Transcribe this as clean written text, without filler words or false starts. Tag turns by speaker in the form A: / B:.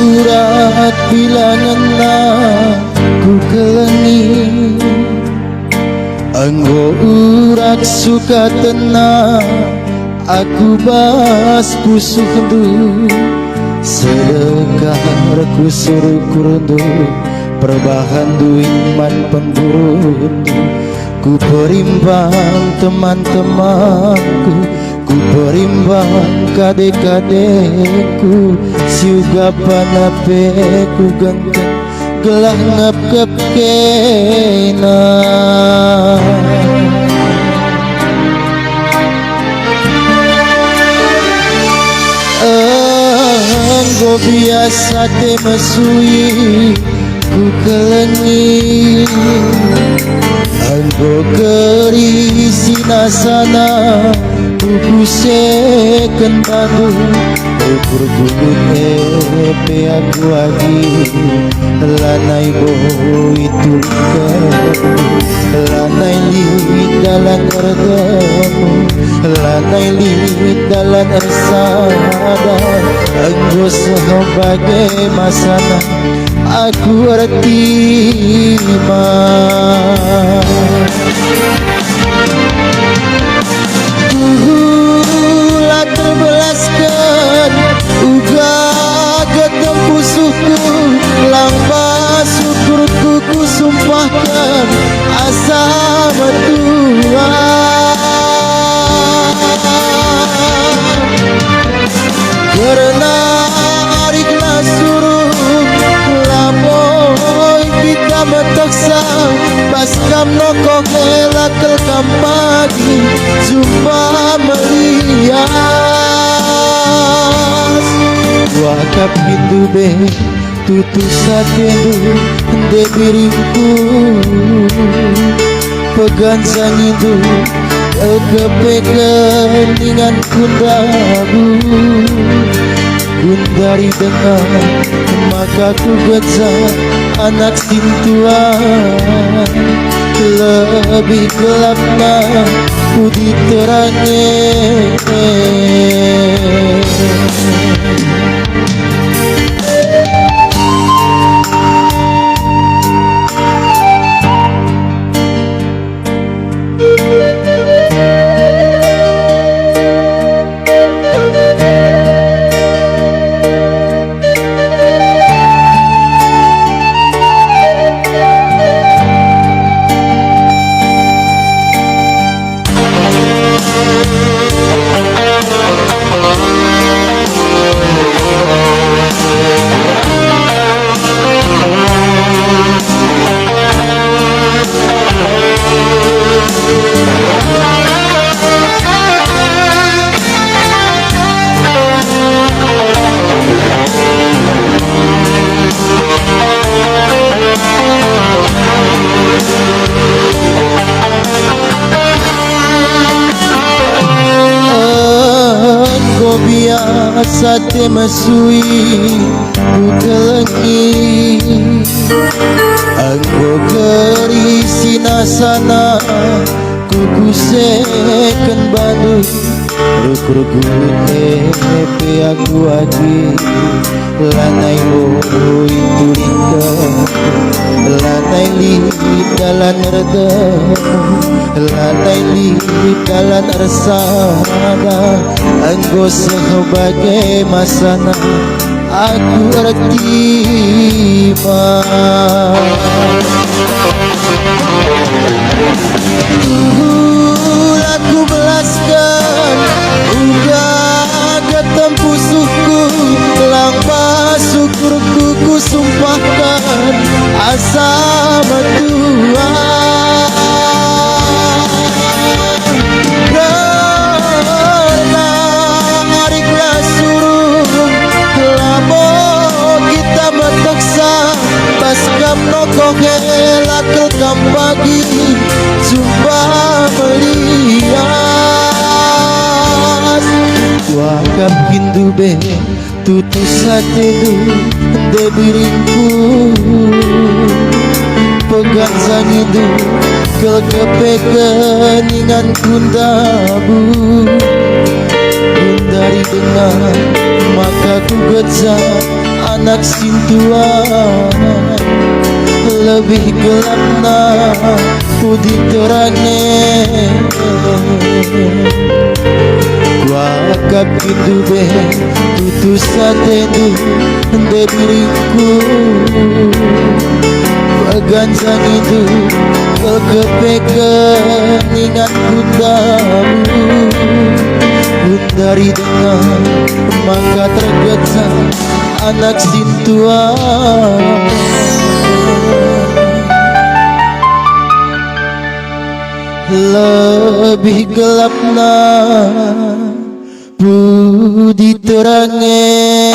A: Urat bilangan ku kelengi, anggo urat suka tenang, aku bas pusuh du, sedekah reku suruh kurundu, perbahan du iman pemburundu, ku perimbang teman-temanku, ku perimbang kade-kadeku, siuga panapeku gengken gelah ngep-ngep kena. Anggo biasa te mesui ku kelengi, anggo keri sinasana ku seken bandu, ukur gugut epe aku lagi, lanai boho itu lanai lit dalam erdamu, lanai lit dalam ersada, anggo sebagai masana aku arti Kulah terbelaskan uga ketemu suku, lamba syukurku ku sumpahkan asa betua. Karena ariklah suruh lamoy kita metaksa, baskam nokoh elakel kampagi jumpa melias. Wakap pintu be tutu sakendu de diriku, pegan sangidu kepekan dengan kundaku, gundari dengan maka ku gejak anak sintuan, lebih gelapnya ku diterangi. Biasa te mesui ku kelengi, anggo keri sinasana ku kuseken bandu, rukur-rukur epe aku lagi, lanai boho itu lika, lanai li dalan reda, lanai li dalan ersada, anggo sebagai masana aku terima. Aku belaskan uga ketempuh suku, langpa sama Tuhan. Karena hariklah suruh lamun kita metaksa pas kam nokoh helak kelkam pagi jumpa melihat wakam hindu be tutus hati du debiringku pegang sang itu kelkepe keningan kundabu dari dengar maka ku gejak anak sintuan lebih gelap na pudi terangnya wakap itu be tutus hati du debiringku peganjang itu kekepekan ingat bundamu Bundari dengar maka tergecah anak sintuan lebih gelapna budi terangnya